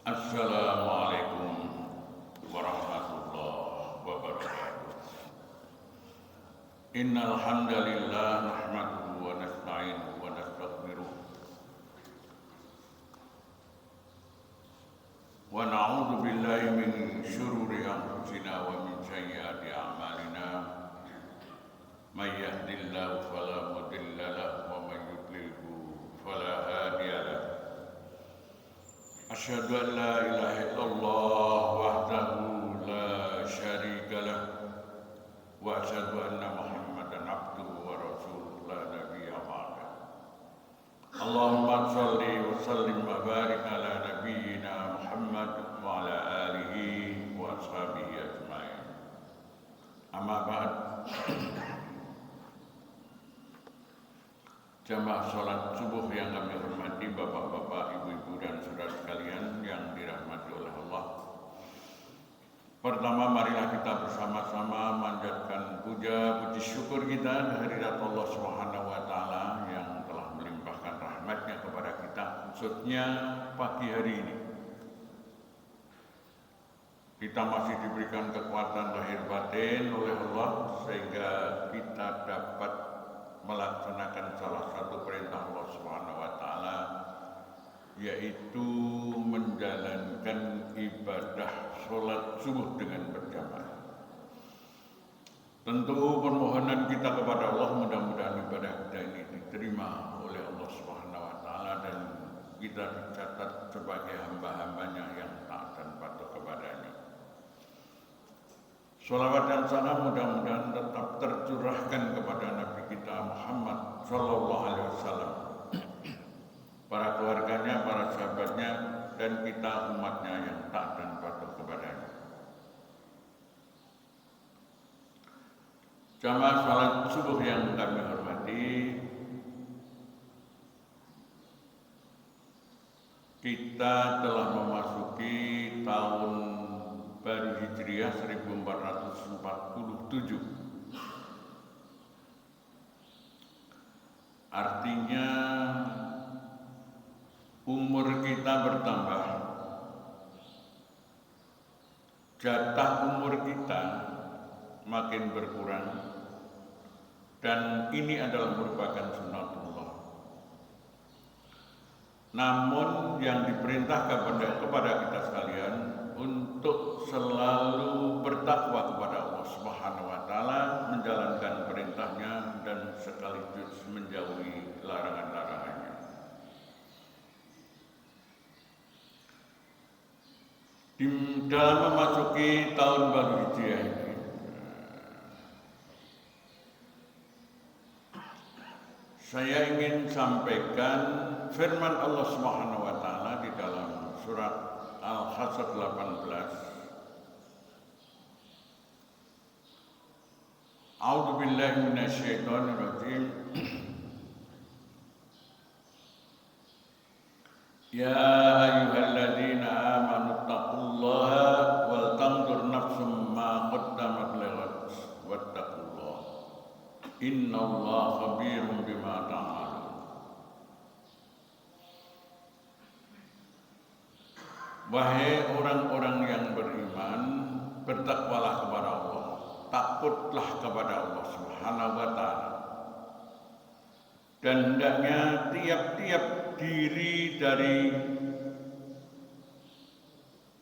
Assalamualaikum warahmatullahi wabarakatuh. Innal hamdalillah nahmaduhu wa nasta'inuhu wa nastaghfiruh wa na'udzu billahi min syururi anfusina wa min sayyiati a'malina. May yahdihillahu fala mudilla lahu wa may yudlilhu fala hadiya lahu. Asyhadu an la ilaha illallah wahdahu la syarika lah wa asyhadu anna Muhammadan abduhu wa rasuluhu la nabiyya ba'dah. Allahumma shalli wa sallim wa barik ala nabiyyina Muhammad wa ala alihi wa ashabihi ajmain. Amma ba'd. Jamaah sholat subuh yang kami hormati, bapak-bapak, ibu-ibu dan saudara sekalian yang dirahmati oleh Allah. Pertama, marilah kita bersama-sama manjatkan puja puji syukur kita kehadirat Allah Subhanahu wa taala yang telah melimpahkan rahmatnya kepada kita, khususnya pagi hari ini. Kita masih diberikan kekuatan lahir batin oleh Allah sehingga kita dapat melaksanakan salah satu perintah Allah Subhanahu wa taala, yaitu menjalankan ibadah sholat subuh dengan berjamaah. Tentu permohonan kita kepada Allah, mudah-mudahan ibadah kita ini diterima oleh Allah Subhanahu wa taala dan kita dicatat sebagai hamba-hambanya yang taat dan patuh kepadanya. Sholawat dan salam mudah-mudahan tetap tercurahkan kepada Nabi kita Muhammad Sallallahu Alaihi Wasallam, para keluarganya, para sahabatnya, dan kita umatnya yang taat dan patuh kepadanya. Jamaah salat subuh yang kami hormati, kita telah memasuki tahun baru Hijriah 1447. Artinya umur kita bertambah, jatah umur kita makin berkurang, dan ini adalah merupakan sunnatullah. Namun yang diperintahkan kepada kita sekalian untuk selalu bertakwa kepada Allah Subhanahu wa taala, menjalankan perintahnya dan sekaligus menjauhi larangan-larangannya. Di dalam memasuki tahun baru Hijriah ini, saya ingin sampaikan firman Allah Subhanahu wa taala di dalam surat Al-Hasr 18. A'udzu billahi minasyaitonir rajim. Ya ayyuhalladzina amanu taqullaha wal tanzur nafsum ma qaddamat lighad wattaqullaha innallaha khabirum bima ta'malun. Wahai orang-orang yang beriman, bertakwalah kepada Allah, takutlah kepada Allah Subhanahu wa taala. Dan hendaknya tiap-tiap diri dari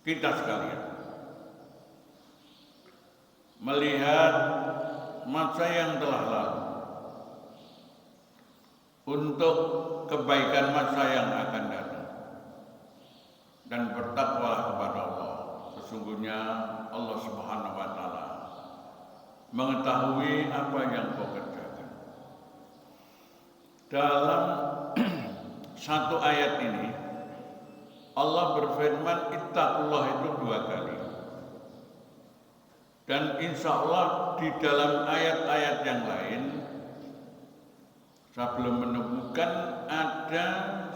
kita sekalian melihat masa yang telah lalu untuk kebaikan masa yang akan datang. Dan bertakwalah kepada Allah. Sesungguhnya Allah Subhanahu wa taala mengetahui apa yang kau kerjakan. Dalam satu ayat ini Allah berfirman ittaqullah itu 2 kali. Dan insya Allah di dalam ayat-ayat yang lain saya belum menemukan ada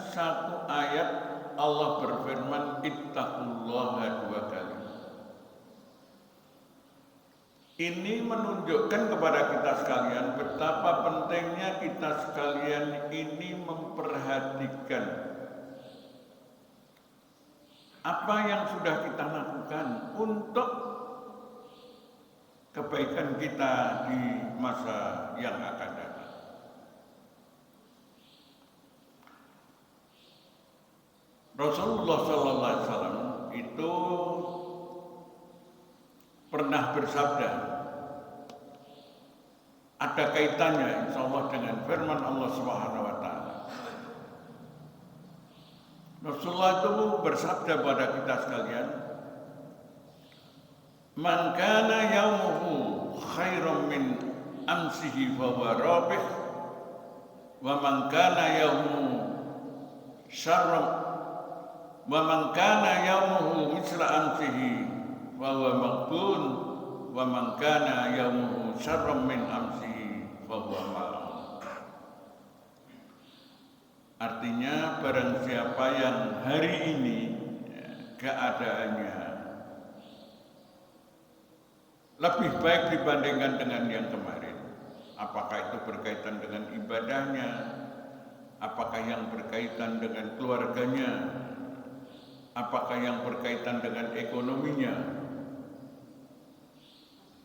satu ayat Allah berfirman ittaqullaha 2 kali. Ini menunjukkan kepada kita sekalian betapa pentingnya kita sekalian ini memperhatikan apa yang sudah kita lakukan untuk kebaikan kita di masa yang akan datang. Rasulullah SAW itu pernah bersabda, ada kaitannya insya Allah dengan firman Allah Subhanahu wa Ta'ala. Rasulullah itu bersabda pada kita sekalian, man kana yaumuhu khairan min amsihi fa huwa rabih, wa man kana yaumuhu syarran wa man kana yaumuhu misla amsihi fa huwa maghbun, wa man kana yaumuhu syarran min amsihi fa huwa mal'un. Artinya barang siapa yang hari ini keadaannya lebih baik dibandingkan dengan yang kemarin, apakah itu berkaitan dengan ibadahnya, apakah yang berkaitan dengan keluarganya, apakah yang berkaitan dengan ekonominya,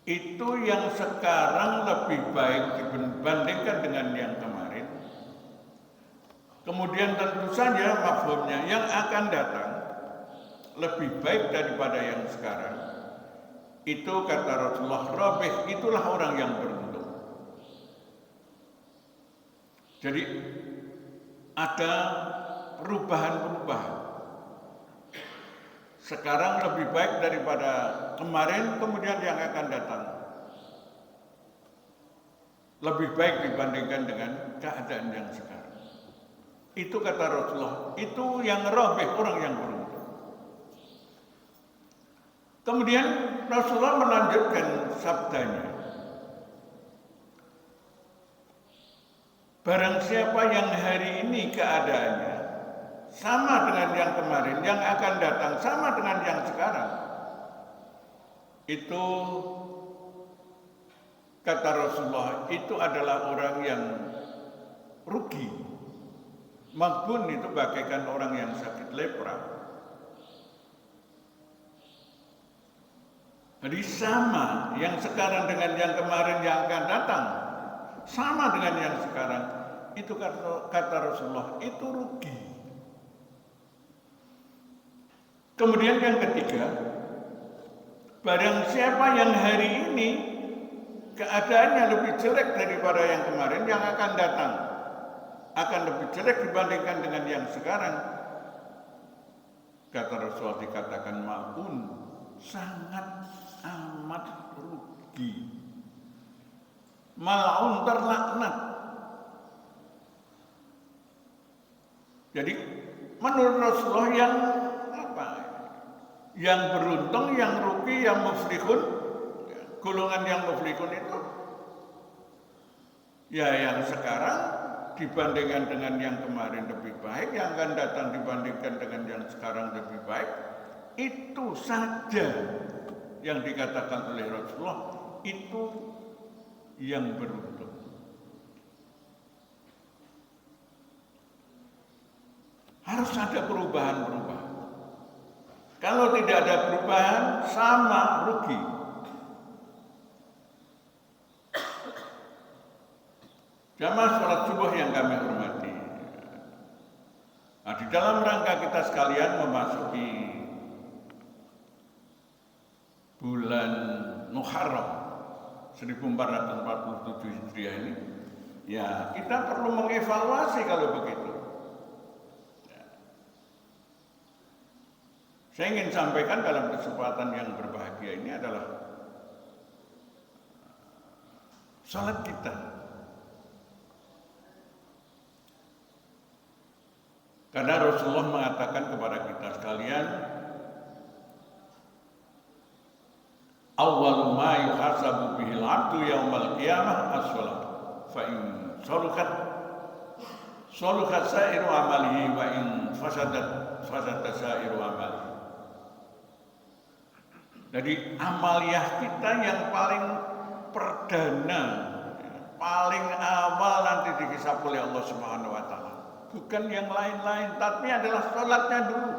itu yang sekarang lebih baik dibandingkan dengan yang kemarin. Kemudian tentu saja mafhumnya yang akan datang lebih baik daripada yang sekarang. Itu kata Rasulullah, rabih, itulah orang yang beruntung. Jadi ada perubahan-perubahan. Sekarang lebih baik daripada kemarin, kemudian yang akan datang lebih baik dibandingkan dengan keadaan yang sekarang. Itu kata Rasulullah, itu yang rabih, orang yang beruntung. Kemudian Rasulullah melanjutkan sabdanya, barang siapa yang hari ini keadaannya sama dengan yang kemarin, yang akan datang sama dengan yang sekarang, itu kata Rasulullah, itu adalah orang yang rugi. Maghbun itu bagaikan orang yang sakit lepra. Jadi sama yang sekarang dengan yang kemarin yang akan datang, sama dengan yang sekarang. Itu kata Rasulullah, itu rugi. Kemudian yang ketiga, barang siapa yang hari ini keadaannya lebih jelek daripada yang kemarin, yang akan datang akan lebih jelek dibandingkan dengan yang sekarang, kata Rasulullah, dikatakan mal'un, sangat amat rugi. Mal'un, terlaknat. Jadi menurut Rasulullah yang apa? Yang beruntung, yang rugi, yang muflihun, golongan yang muflihun itu ya yang sekarang dibandingkan dengan yang kemarin lebih baik, yang akan datang dibandingkan dengan yang sekarang lebih baik. Itu saja yang dikatakan oleh Rasulullah, itu yang beruntung. Harus ada perubahan-perubahan. Kalau tidak ada perubahan, sama rugi. Jamaah sholat subuh yang kami hormati. Nah, di dalam rangka kita sekalian memasuki bulan Muharram 1447 Hijriah ini, ya kita perlu mengevaluasi kalau begitu. Ya. Saya ingin sampaikan dalam kesempatan yang berbahagia ini adalah sholat kita. Karena Rasulullah mengatakan kepada kita sekalian, awwalu ma yuhasabu bihil abdu yaumal qiyamah as-shalah, fa in saluhat sa'iru amalihi wa in fasadat sa'iru amalihi. Jadi amaliyah kita yang paling perdana, paling awal nanti dihisab oleh Allah Subhanahu wa Ta'ala. Bukan yang lain-lain, tapi adalah sholatnya dulu.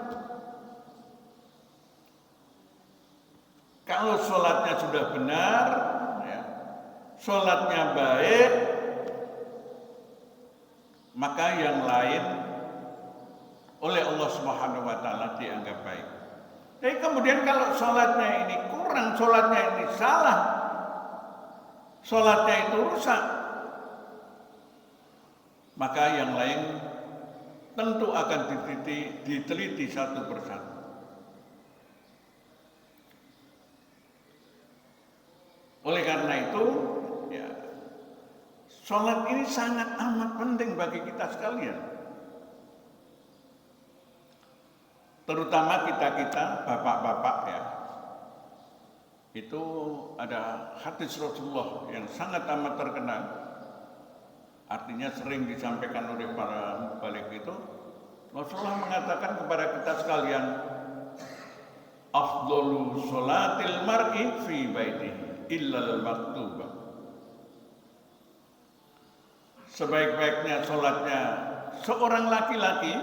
Kalau sholatnya sudah benar, ya, sholatnya baik, maka yang lain oleh Allah Subhanahu wa Ta'ala dianggap baik. Tapi kemudian kalau sholatnya ini kurang, sholatnya ini salah, sholatnya itu rusak, maka yang lain tentu akan diteliti satu persatu. Oleh karena itu, ya, sholat ini sangat amat penting bagi kita sekalian. Terutama kita bapak-bapak ya. Itu ada hadis Rasulullah yang sangat amat terkenal. Artinya sering disampaikan oleh para mubalik itu. Rasulullah mengatakan kepada kita sekalian, afdhalu sholatil mar'i fi baitihi illal maktubah. Sebaik-baiknya sholatnya seorang laki-laki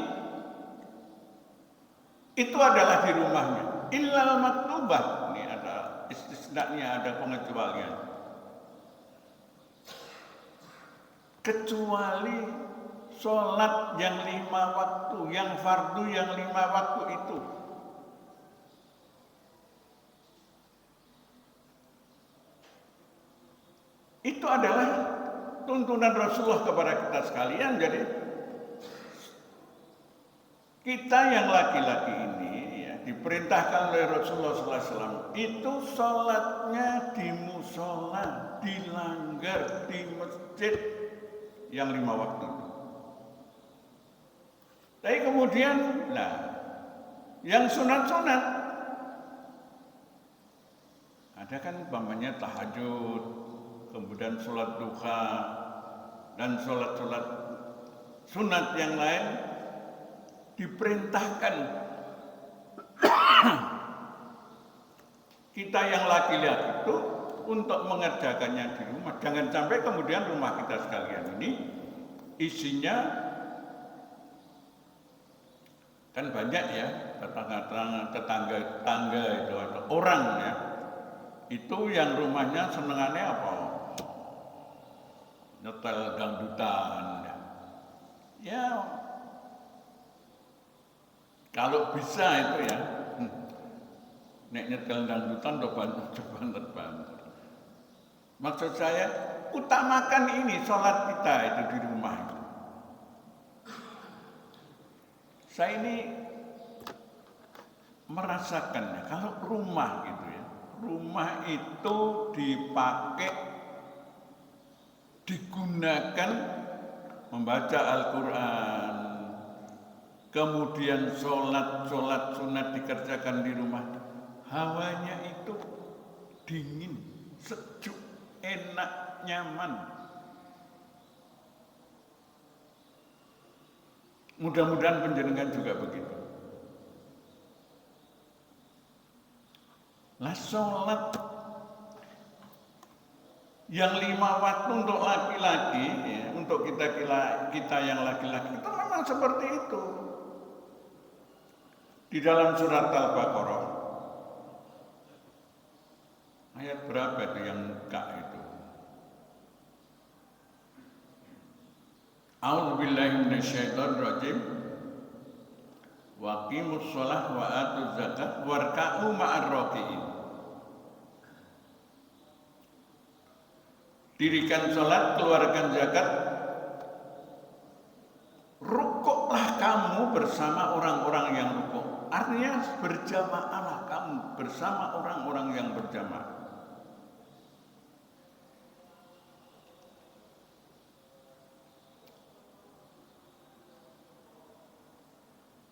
itu adalah di rumahnya. Illal maktubah, ini ada istisnanya, ada pengecualian. Kecuali sholat yang 5 waktu, yang fardu yang 5 waktu itu. Itu adalah tuntunan Rasulullah kepada kita sekalian. Jadi kita yang laki-laki ini ya, diperintahkan oleh Rasulullah SAW itu sholatnya di musola, di langgar, di masjid yang 5 waktu. Tapi kemudian, nah, yang sunat-sunat ada kan umpamanya tahajud, kemudian sholat duha, dan sholat-sholat sunat yang lain diperintahkan kita yang laki-laki itu untuk mengerjakannya di rumah. Jangan sampai kemudian rumah kita sekalian ini isinya kan banyak ya tetangga itu atau orang ya, itu yang rumahnya senengannya apa? Nyetel dangdutan ya. Kalau bisa itu ya, nek nyetel dangdutan do banter. Maksud saya, utamakan ini sholat kita itu di rumah. Saya ini merasakannya, kalau rumah gitu ya, rumah itu dipakai, digunakan membaca Al-Quran, kemudian sholat sunat dikerjakan di rumah, hawanya itu dingin, sejuk, enak, nyaman. Mudah-mudahan panjenengan juga begitu. Lah sholat yang 5 waktu untuk laki-laki, ya, untuk kita yang laki-laki itu memang seperti itu. Di dalam surat Al-Baqarah ayat berapa itu yang Kak itu? A'udzubillahi minasyaitonirrajim. Wa aqimus shalah wa atuz zakat warka'u ma'ar raki'in. Dirikan salat, keluarkan zakat, rukuklah kamu bersama orang-orang yang rukuk. Artinya berjamaahlah kamu bersama orang-orang yang berjamaah.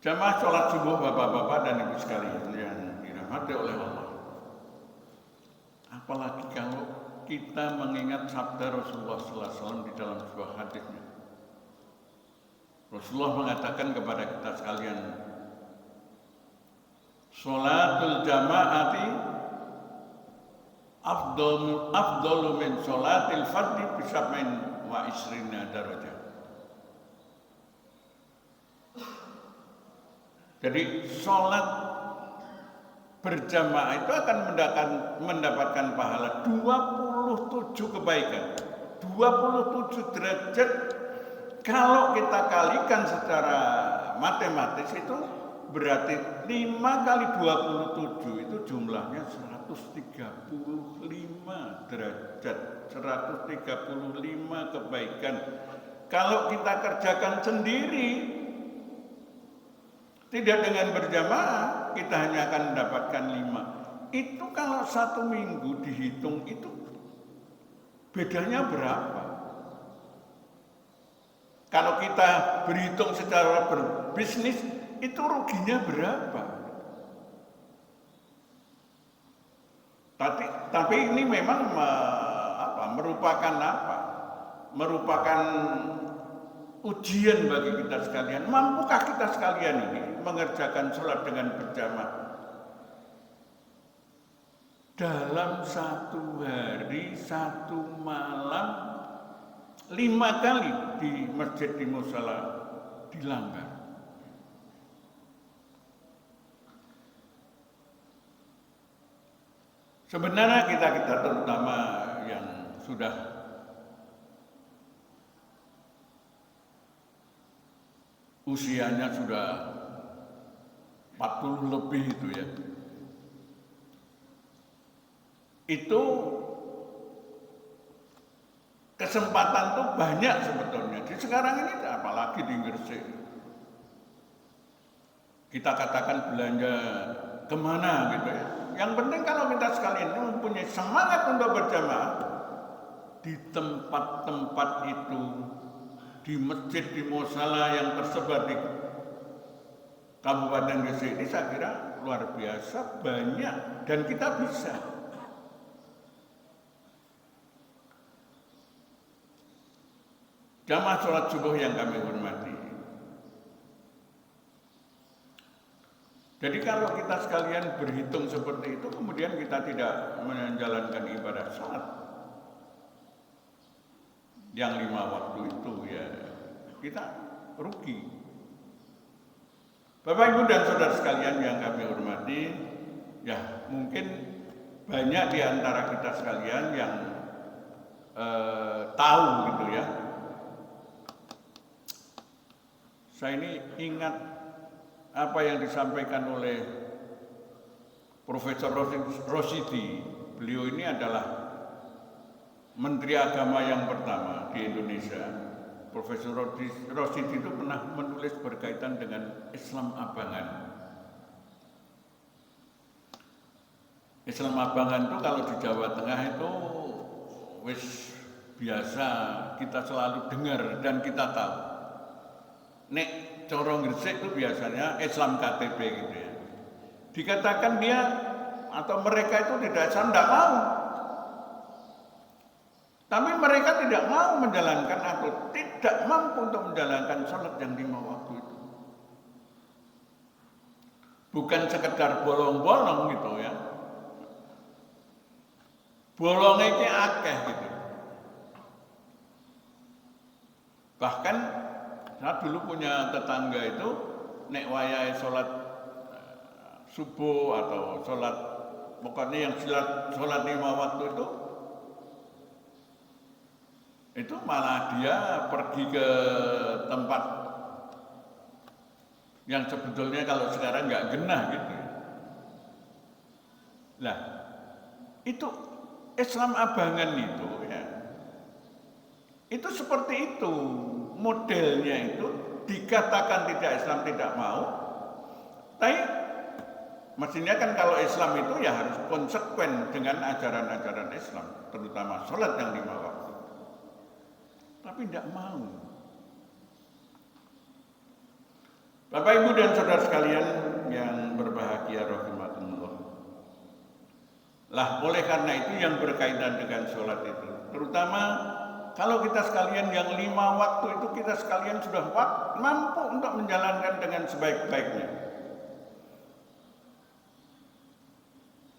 Jamaah sholat subuh bapak-bapak dan ibu sekalian yang dirahmati oleh Allah. Apalagi kalau kita mengingat sabda Rasulullah SAW di dalam sebuah hadisnya. Rasulullah mengatakan kepada kita sekalian, sholatul jama'ati afdalu min sholatil fardhi bisab'in wa isrina darajah. Jadi sholat berjamaah itu akan mendapatkan pahala 27 kebaikan, 27 derajat. Kalau kita kalikan secara matematis itu berarti 5 kali 27 itu jumlahnya 135 derajat, 135 kebaikan. Kalau kita kerjakan sendiri, tidak dengan berjamaah, kita hanya akan mendapatkan 5. Itu kalau 1 minggu dihitung itu bedanya berapa? Kalau kita berhitung secara berbisnis, itu ruginya berapa? Tapi ini memang merupakan ujian bagi kita sekalian. Mampukah kita sekalian ini mengerjakan sholat dengan berjamaah? Dalam 1 hari 1 malam 5 kali di masjid di musala dilanggar. Sebenarnya kita terutama yang sudah usianya sudah 40 lebih itu ya, itu kesempatan tuh banyak sebetulnya. Di sekarang ini apalagi di Gresik, kita katakan belanja kemana gitu ya. Yang penting kalau kita sekalian mempunyai semangat untuk berjamaah di tempat-tempat itu, di masjid, di musala yang tersebar di Kabupaten Gresik ini, saya kira luar biasa banyak dan kita bisa. Jamaah sholat subuh yang kami hormati. Jadi kalau kita sekalian berhitung seperti itu, kemudian kita tidak menjalankan ibadah sholat yang 5 waktu itu, ya kita rugi. Bapak, Ibu, dan saudara sekalian yang kami hormati, ya mungkin banyak di antara kita sekalian yang tahu gitu ya. Saya ini ingat apa yang disampaikan oleh Profesor Rosidi. Beliau ini adalah Menteri Agama yang pertama di Indonesia. Profesor Rosidi itu pernah menulis berkaitan dengan Islam Abangan. Islam Abangan itu kalau di Jawa Tengah itu wis biasa, kita selalu dengar dan kita tahu. Nek corong Gresik itu biasanya Islam KTP gitu ya. Dikatakan dia atau mereka itu tidak mau. Tapi mereka tidak mau menjalankan atau tidak mampu untuk menjalankan sholat yang 5 waktu itu. Bukan sekedar bolong-bolong gitu ya. Bolongnya ini akeh gitu. Bahkan saya dulu punya tetangga itu nek wayahe sholat subuh atau sholat pokoknya yang sholat 5 waktu itu malah dia pergi ke tempat yang sebetulnya kalau sekarang nggak genah gitu. Nah, itu Islam Abangan itu ya. Itu seperti itu. Modelnya itu dikatakan tidak Islam tidak mau, tapi mestinya kan kalau Islam itu ya harus konsekuen dengan ajaran-ajaran Islam, terutama sholat yang 5 waktu. Tapi tidak mau. Bapak, Ibu, dan saudara sekalian yang berbahagia rahimakumullah. Lah, oleh karena itu yang berkaitan dengan sholat itu, terutama kalau kita sekalian yang 5 waktu itu kita sekalian sudah mampu untuk menjalankan dengan sebaik-baiknya.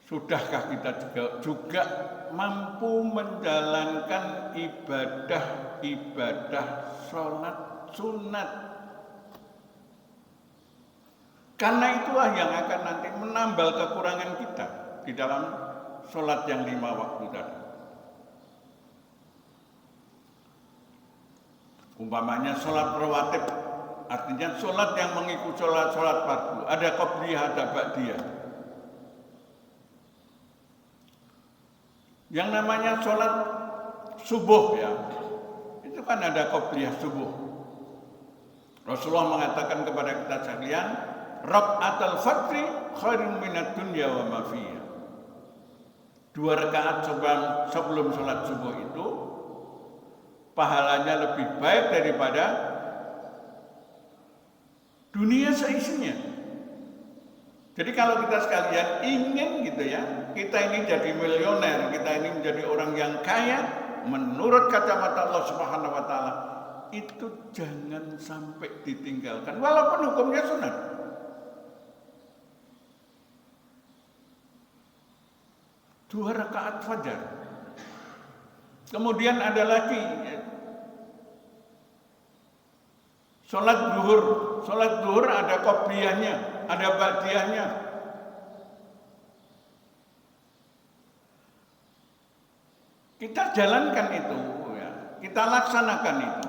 Sudahkah kita juga mampu menjalankan ibadah sholat sunat? Karena itulah yang akan nanti menambal kekurangan kita di dalam sholat yang 5 waktu tadi. Umpamanya sholat rawatib, artinya sholat yang mengikuti sholat fardu, ada qobliyah, ada ba'diyah. Yang namanya sholat subuh ya, itu kan ada qobliyah subuh. Rasulullah mengatakan kepada kita sekalian, raka'atul fajri khairun minad dunya wa ma fiha. 2 rakaat sebelum sholat subuh itu pahalanya lebih baik daripada dunia seisinya. Jadi kalau kita sekalian ingin gitu ya, kita ini jadi milioner, kita ini menjadi orang yang kaya menurut kacamata Allah Subhanahu wa taala, itu jangan sampai ditinggalkan walaupun hukumnya sunat. Dua rakaat fajar. Kemudian ada lagi sholat zuhur. Sholat zuhur ada qobliyahnya, ada ba'diyahnya. Kita jalankan itu ya, kita laksanakan itu.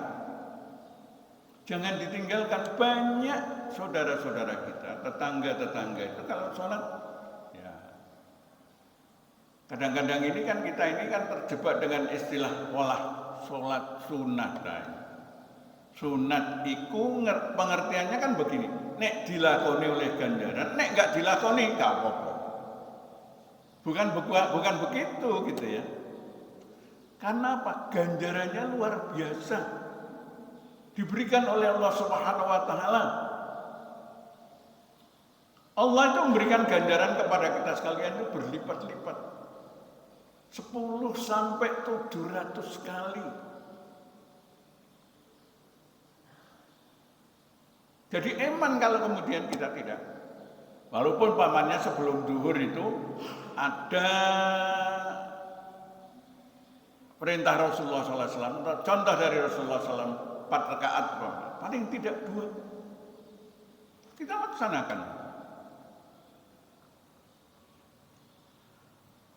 Jangan ditinggalkan. Banyak saudara-saudara kita, tetangga-tetangga itu kalau sholat ya, kadang-kadang ini kan kita ini kan terjebak dengan istilah pola sholat sunat. Sunat iku pengertiannya kan begini, nek dilakoni oleh ganjaran, nek nggak dilakoni nggak apa-apa. Bukan begitu gitu ya. Karena apa? Ganjarannya luar biasa, diberikan oleh Allah Subhanahu wa taala. Allah itu memberikan ganjaran kepada kita sekalian itu berlipat-lipat. 10 sampai 700 kali. Jadi eman kalau kemudian kita tidak. Walaupun pamannya sebelum zuhur itu ada perintah Rasulullah SAW, contoh dari Rasulullah SAW 4 rakaat, paling tidak 2. Kita laksanakan.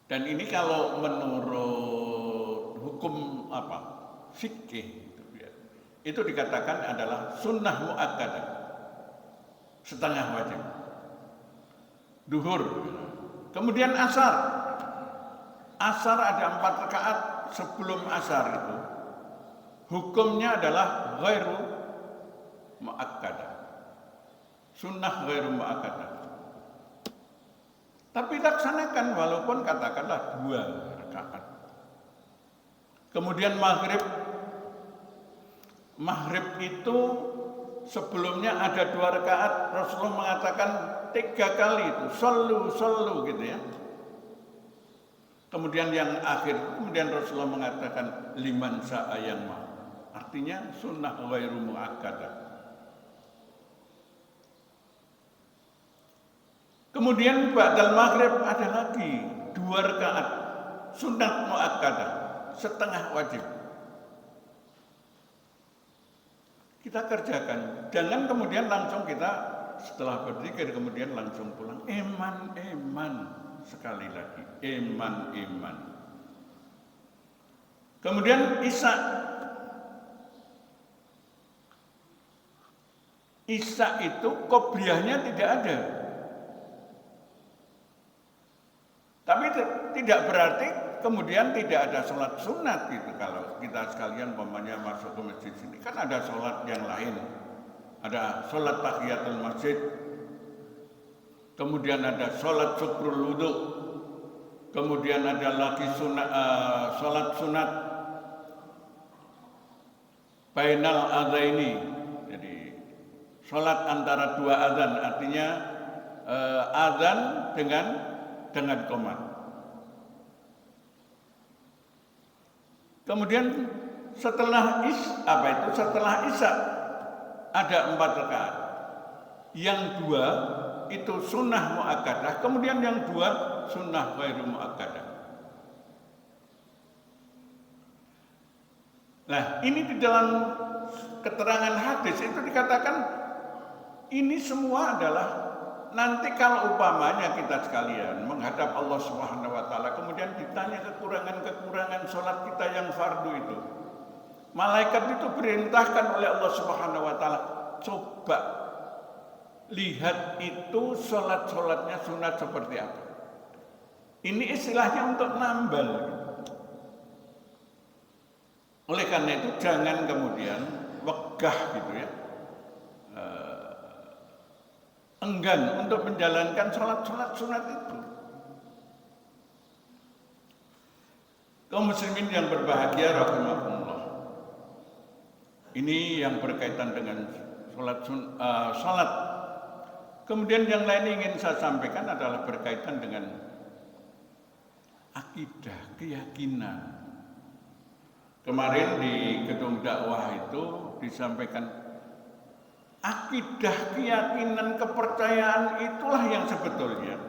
Dan ini kalau menurut hukum fikih itu dikatakan adalah sunnah muakkadah, setengah wajib. Duhur, kemudian asar. Asar ada 4 rakaat sebelum asar itu. Hukumnya adalah ghairu muakkadah. Sunnah ghairu muakkadah. Tapi laksanakan walaupun katakanlah 2 rakaat. Kemudian maghrib itu sebelumnya ada 2 rakaat. Rasulullah mengatakan 3 kali itu sallu gitu ya. Kemudian yang akhir, kemudian Rasulullah mengatakan liman sa'ayan ma. Artinya sunnah ghairu muakkadah. Kemudian ba'dal maghrib ada lagi 2 rakaat sunnah muakkadah, setengah wajib. Kita kerjakan, jangan kemudian langsung kita setelah berzikir kemudian langsung pulang. Eman sekali lagi, eman. Kemudian Isya itu qobliyahnya tidak ada. Tapi tidak berarti kemudian tidak ada sholat sunat gitu. Kalau kita sekalian umpamanya masuk ke masjid sini kan ada sholat yang lain. Ada sholat tahiyatul masjid. Kemudian ada sholat syukrul wudu. Kemudian ada lagi sholat sunat bainal adzaini. Jadi sholat antara 2 adzan, artinya adzan dengan qomat. Kemudian setelah Isya ada 4 rakaat. Yang 2 itu sunnah muakkadah, kemudian yang 2 sunnah ghairu muakkadah. Nah, ini di dalam keterangan hadis itu dikatakan ini semua adalah nanti kalau umpamanya kita sekalian menghadap Allah Subhanahu wa taala kemudian ditanya kekurangan-kekurangan sholat kita yang fardu itu. Malaikat itu perintahkan oleh Allah Subhanahu wa taala, coba lihat itu sholat-sholatnya sunat seperti apa. Ini istilahnya untuk nambal. Oleh karena itu jangan kemudian wegah gitu ya, enggan untuk menjalankan sholat-sholat sunat itu. Kaum muslimin yang berbahagia rahimakumullah. Ini yang berkaitan dengan sholat. Kemudian yang lain ingin saya sampaikan adalah berkaitan dengan akidah, keyakinan. Kemarin di gedung dakwah itu disampaikan akidah, keyakinan, kepercayaan itulah yang sebetulnya,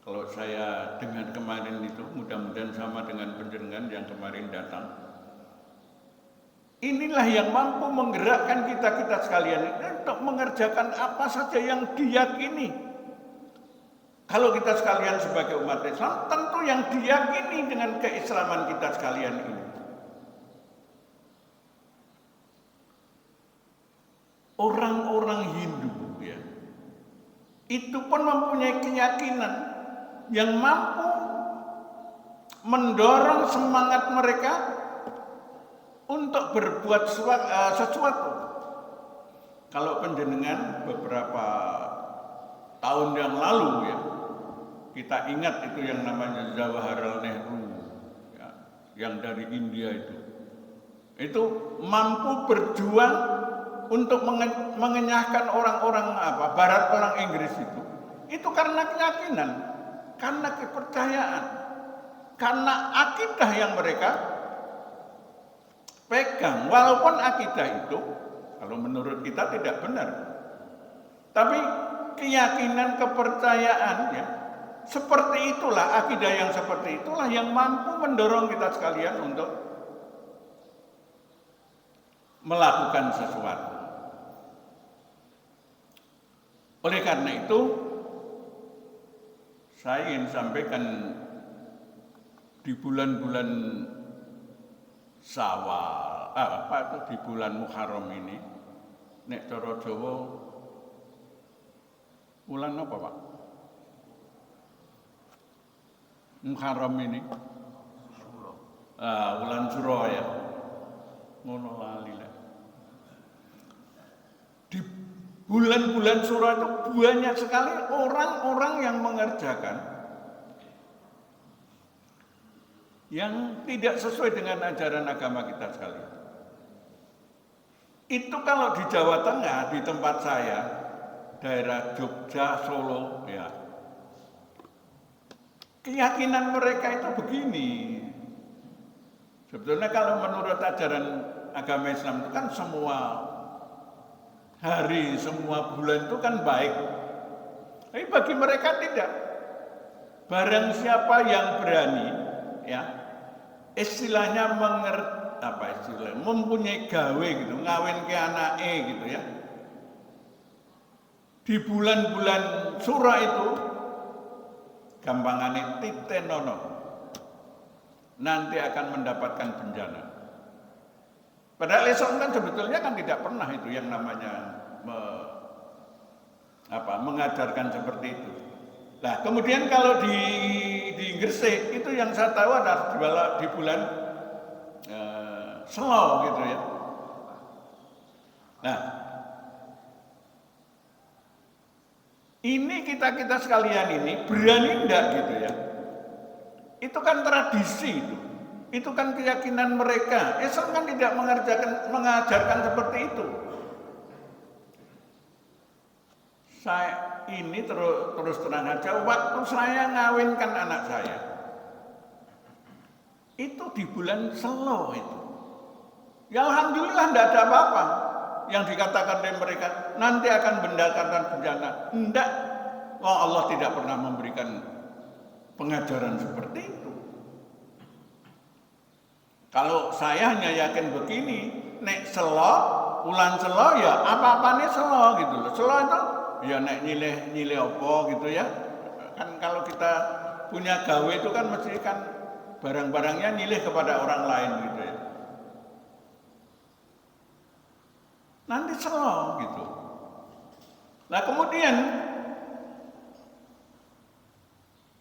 kalau saya dengar kemarin itu, mudah-mudahan sama dengan panjenengan yang kemarin datang, inilah yang mampu menggerakkan kita sekalian untuk mengerjakan apa saja yang diyakini. Kalau kita sekalian sebagai umat Islam, tentu yang diyakini dengan keislaman kita sekalian ini. Orang-orang Hindu ya, itu pun mempunyai keyakinan yang mampu mendorong semangat mereka untuk berbuat sesuatu. Kalau panjenengan beberapa tahun yang lalu ya, kita ingat itu yang namanya Jawaharlal Nehru ya, yang dari India itu mampu berjuang untuk mengenyahkan orang-orang Barat, orang Inggris itu karena keyakinan, karena kepercayaan, karena akidah yang mereka pegang. Walaupun akidah itu kalau menurut kita tidak benar, tapi keyakinan, kepercayaan ya, seperti itulah, akidah yang seperti itulah yang mampu mendorong kita sekalian untuk melakukan sesuatu. Oleh karena itu, saya ingin sampaikan di bulan-bulan Syawal, di bulan Muharram ini, nek cara Jawa, bulan apa Pak? Muharram ini, bulan Suro ya, ngono lali lah. Di bulan-bulan Suro itu banyak sekali orang-orang yang mengerjakan yang tidak sesuai dengan ajaran agama kita sekalian. Itu kalau di Jawa Tengah, di tempat saya, daerah Jogja, Solo, ya, keyakinan mereka itu begini. Sebetulnya kalau menurut ajaran agama Islam itu kan semua hari, semua bulan itu kan baik. Tapi bagi mereka tidak. Barang siapa yang berani, ya, istilahnya mempunyai gawe gitu, ngawin ke anake gitu ya. Di bulan-bulan Suro itu, gampangane titenono, nanti akan mendapatkan bencana. Padahal Islam kan sebetulnya kan tidak pernah itu yang namanya mengajarkan seperti itu. Nah, kemudian kalau di Gresik itu yang saya tahu adalah di bulan Selo gitu ya. Nah, ini kita sekalian ini berani enggak gitu ya? Itu kan tradisi itu. Itu kan keyakinan mereka. Islam kan tidak mengajarkan seperti itu. Saya ini terus terang aja, waktu saya ngawinkan anak saya, itu di bulan Selo itu. Ya alhamdulillah tidak ada apa-apa. Yang dikatakan oleh mereka, nanti akan mendatangkan bencana. Tidak. Oh, Allah tidak pernah memberikan pengajaran seperti itu. Kalau saya hanya yakin begini, nek Selo, bulan Selo ya apa-apanya Selo gitu loh. Selo itu ya nek nyilih apa gitu ya. Kan kalau kita punya gawe itu kan mesti kan barang-barangnya nyilih kepada orang lain gitu ya. Nanti selo gitu. Nah kemudian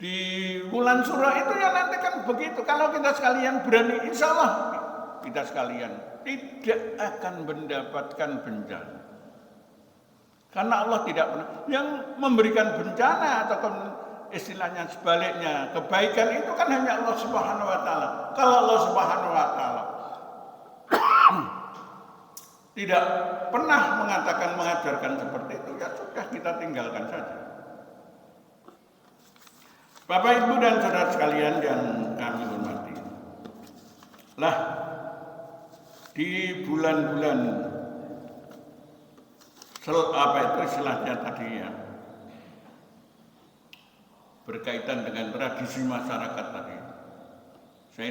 di bulan Suro itu ya nanti kan begitu. Kalau kita sekalian berani, insya Allah kita sekalian tidak akan mendapatkan bencana. Karena Allah tidak pernah yang memberikan bencana atau istilahnya sebaliknya kebaikan itu kan hanya Allah Subhanahu Wa Taala. Kalau Allah Subhanahu Wa Taala tidak pernah mengajarkan seperti itu, ya sudah kita tinggalkan saja. Bapak, Ibu, dan saudara sekalian yang kami hormati, lah di bulan-bulan apa itu istilahnya tadi ya, berkaitan dengan tradisi masyarakat tadi. Saya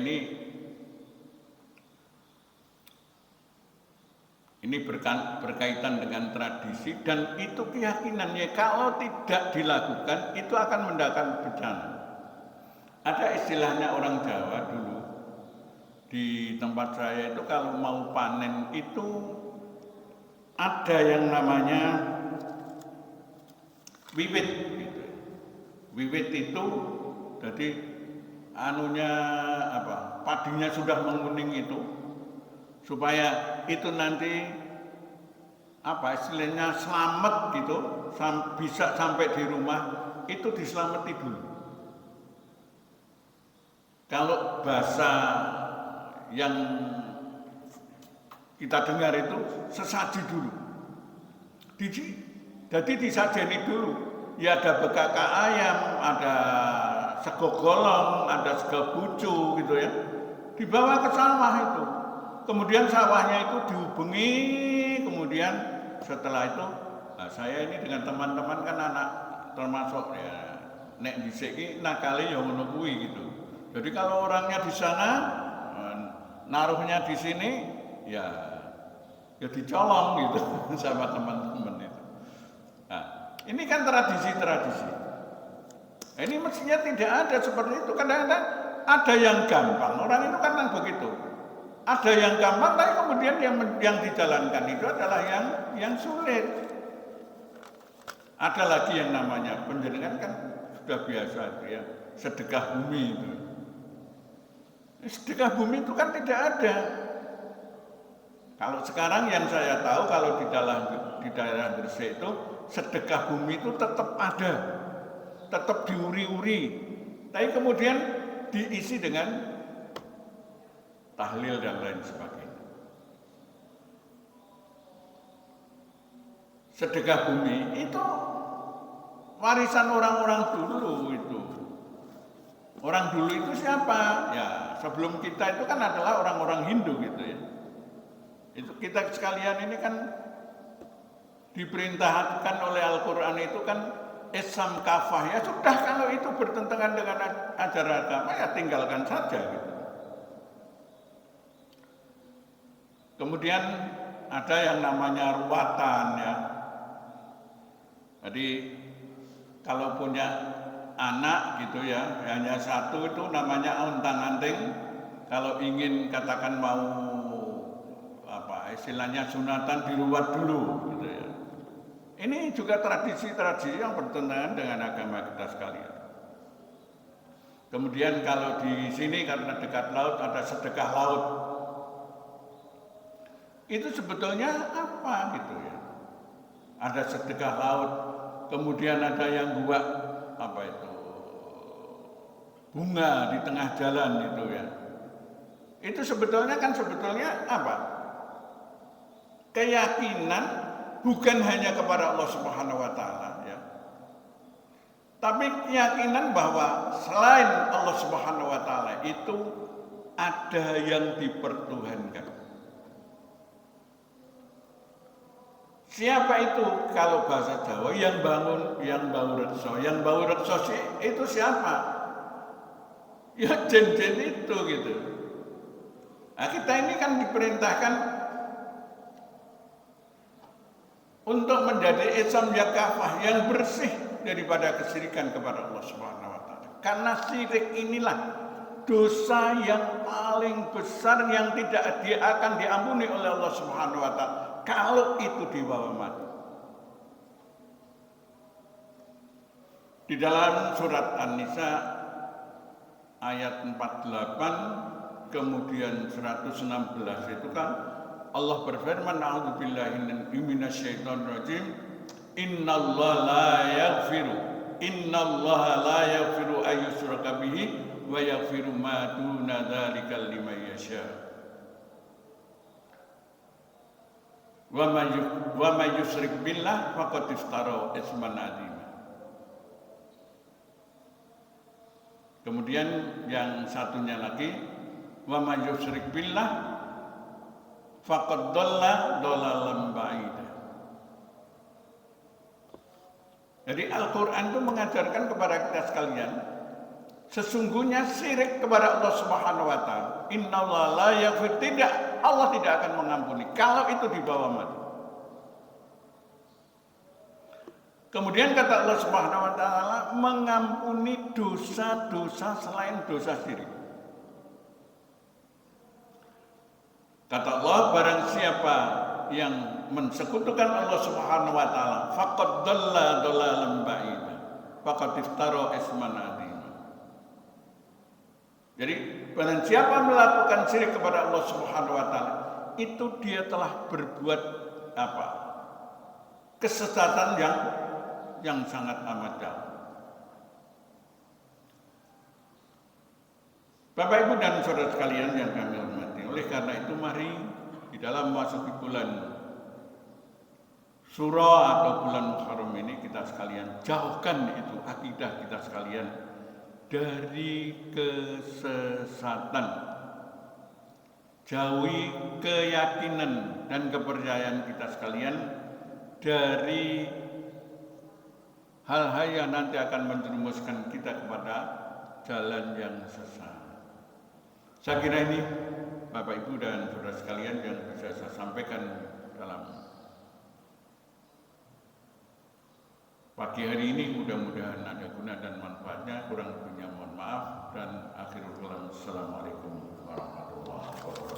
ini berkaitan dengan tradisi dan itu keyakinannya kalau tidak dilakukan itu akan mendatangkan bencana. Ada istilahnya orang Jawa dulu di tempat saya itu kalau mau panen itu ada yang namanya wiwit gitu. Wiwit itu jadi anunya apa? Padinya sudah menguning itu supaya itu nanti apa istilahnya selamat gitu bisa sampai di rumah itu diselamati dulu. Kalau bahasa yang kita dengar itu sesaji dulu. Jadi disajeni dulu. Ya ada bekaka ayam, ada sego golong, ada sego bucu gitu ya. Dibawa ke sawah itu. Kemudian sawahnya itu dihubungi, kemudian setelah itu saya ini dengan teman-teman kan anak termasuk ya nek dhisik nakale ya ngono kuwi gitu. Jadi kalau orangnya di sana naruhnya di sini ya dicolong gitu sama teman-teman itu. Nah, ini kan tradisi-tradisi. Ini mestinya tidak ada seperti itu. Kadang-kadang ada yang gampang, orang itu kan begitu. Ada yang gampang, tapi kemudian yang dijalankan itu adalah yang sulit. Ada lagi yang namanya penjenengan kan sudah biasa ya, sedekah bumi itu. Sedekah bumi itu kan tidak ada. Kalau sekarang yang saya tahu kalau di daerah Gresik itu sedekah bumi itu tetap ada, tetap diuri-uri, tapi kemudian diisi dengan tahlil dan lain sebagainya. Sedekah bumi itu warisan orang-orang dulu itu. Orang dulu itu siapa? Ya sebelum kita itu kan adalah orang-orang Hindu gitu ya. Itu kita sekalian ini kan diperintahkan oleh Al-Quran itu kan Islam kafah ya sudah kalau itu bertentangan dengan ajaran agama ya tinggalkan saja gitu. Kemudian ada yang namanya ruwatan ya. Jadi kalau punya anak gitu ya hanya satu itu namanya untang-anting. Kalau ingin katakan mau apa istilahnya sunatan diruat dulu gitu ya. Ini juga tradisi-tradisi yang bertentangan dengan agama kita sekalian. Kemudian kalau di sini karena dekat laut ada sedekah laut. Itu sebetulnya apa gitu ya? Ada sedekah laut, kemudian ada yang buat apa itu bunga di tengah jalan itu ya. Itu sebetulnya apa? Keyakinan bukan hanya kepada Allah Subhanahu wa taala ya. Tapi keyakinan bahwa selain Allah Subhanahu wa taala itu ada yang dipertuhankan. Siapa itu kalau bahasa Jawa yang bau rekso? Yang bau rekso itu siapa? Ya jin-jin itu gitu. Nah, kita ini kan diperintahkan untuk menjadi Islam yang kafah, yang bersih daripada kesyirikan kepada Allah Subhanahu wa taala. Karena syirik inilah dosa yang paling besar yang tidak akan diampuni oleh Allah Subhanahu wa taala kalau itu dibawa mati. Di dalam surat An-Nisa ayat 48 kemudian 116 itu kan Allah berfirman, "A'udzubillahi minasyaitonir rajim. Innallaha la yaghfiru ayyushraka bihi wa yaghfiru ma duna dzalika liman yasha. Wa may yusyrik billah faqad iftara isman adzim." Kemudian yang satunya lagi, "Wa may yusyrik billah faqad dhalla dhalalan ba'ida." Jadi Al-Quran itu mengajarkan kepada kita sekalian, sesungguhnya syirik kepada Allah Subhanahu wa taala, innallaha la yaghfir, Allah tidak akan mengampuni kalau itu dibawa mati. Kemudian kata Allah Subhanahu wa taala mengampuni dosa-dosa selain dosa syirik. Kata Allah, barang siapa yang mensekutukan Allah Subhanahu wa taala, faqad dhalla dhalalan ba'ida, faqad iftara isman adzim. Jadi, barang siapa melakukan syirik kepada Allah Subhanahu wa taala, itu dia telah berbuat apa? Kesesatan yang sangat amat jauh. Bapak Ibu dan saudara sekalian yang kami hormati, oleh karena itu mari di dalam memasuki bulan Syura atau bulan Muharram ini kita sekalian jauhkan itu akidah kita sekalian dari kesesatan. Jauhi keyakinan dan kepercayaan kita sekalian dari hal-hal yang nanti akan menjerumuskan kita kepada jalan yang sesat. Saya kira ini Bapak Ibu dan saudara sekalian yang bisa saya sampaikan dalam pagi hari ini. Mudah-mudahan ada guna dan manfaatnya. Kurang lebihnya mohon maaf, dan akhirul kalam, assalamualaikum warahmatullahi wabarakatuh.